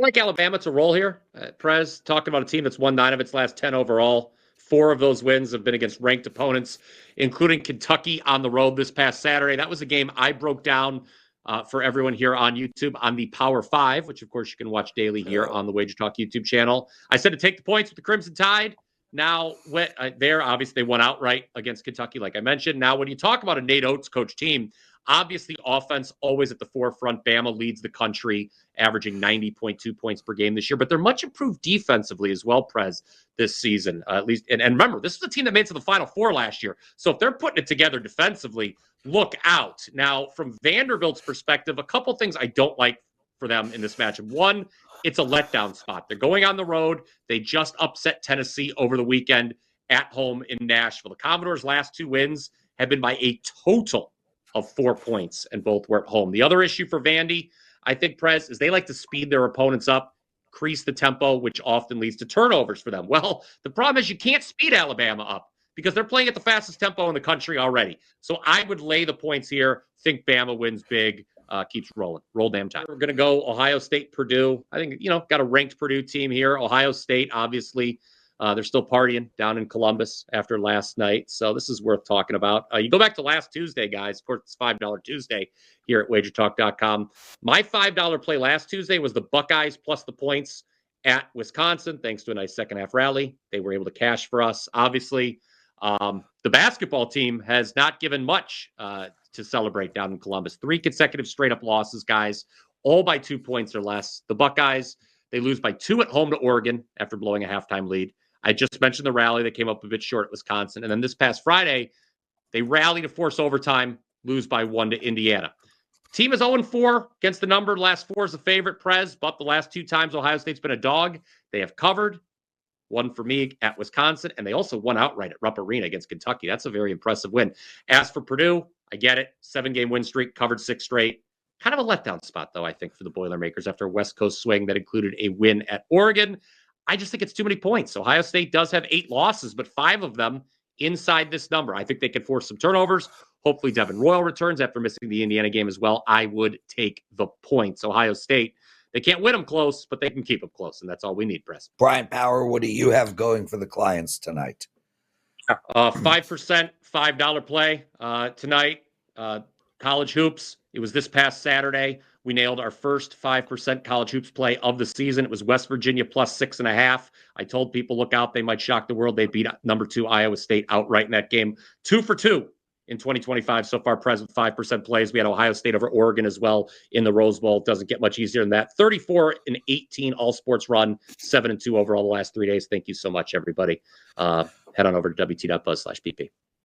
like Alabama to roll here. Prez, talking about a team that's won 9 of its last 10 overall. 4 of those wins have been against ranked opponents, including Kentucky on the road this past Saturday. That was a game I broke down for everyone here on YouTube on the Power 5, which, of course, you can watch daily here on the WagerTalk YouTube channel. I said to take the points with the Crimson Tide. Now, there, obviously, they won outright against Kentucky, like I mentioned. Now, when you talk about a Nate Oates coach team, obviously, offense always at the forefront. Bama leads the country, averaging 90.2 points per game this year. But they're much improved defensively as well, Prez, this season, at least. And remember, this is a team that made it to the Final Four last year. So if they're putting it together defensively, look out. Now, from Vanderbilt's perspective, a couple things I don't like for them in this matchup. One, it's a letdown spot. They're going on the road. They just upset Tennessee over the weekend at home in Nashville. The Commodores' last 2 wins have been by a total of 4 points, and both were at home. The other issue for Vandy, I think, Prez, is they like to speed their opponents up, increase the tempo, which often leads to turnovers for them. Well, the problem is you can't speed Alabama up because they're playing at the fastest tempo in the country already. So I would lay the points here, think Bama wins big, keeps rolling. Roll damn time. We're going to go Ohio State, Purdue. I think, got a ranked Purdue team here. Ohio State, obviously, they're still partying down in Columbus after last night. So this is worth talking about. You go back to last Tuesday, guys. Of course, it's $5 Tuesday here at WagerTalk.com. My $5 play last Tuesday was the Buckeyes plus the points at Wisconsin, thanks to a nice second-half rally. They were able to cash for us. Obviously, the basketball team has not given much to celebrate down in Columbus. 3 consecutive straight-up losses, guys, all by 2 points or less. The Buckeyes, they lose by 2 at home to Oregon after blowing a halftime lead. I just mentioned the rally. They came up a bit short at Wisconsin. And then this past Friday, they rally to force overtime, lose by 1 to Indiana. Team is 0-4 against the number. Last 4 is a favorite, Prez, but the last 2 times Ohio State's been a dog. They have covered. 1 for me at Wisconsin, and they also won outright at Rupp Arena against Kentucky. That's a very impressive win. As for Purdue, I get it. 7-game win streak, covered 6 straight. Kind of a letdown spot, though, I think, for the Boilermakers after a West Coast swing that included a win at Oregon. I just think it's too many points. Ohio State does have 8 losses, but 5 of them inside this number. I think they can force some turnovers. Hopefully Devin Royal returns after missing the Indiana game as well. I would take the points. Ohio State, they can't win them close, but they can keep them close, and that's all we need, Press. Bryan Power, what do you have going for the clients tonight? 5% $5 play tonight. College hoops. It was this past Saturday. We nailed our first 5% college hoops play of the season. It was West Virginia plus 6.5. I told people, look out, they might shock the world. They beat number 2 Iowa State outright in that game. 2 for 2 in 2025 so far, present 5% plays. We had Ohio State over Oregon as well in the Rose Bowl. It doesn't get much easier than that. 34-18 all sports run, 7-2 overall the last 3 days. Thank you so much, everybody. Head on over to wt.buzz/pp.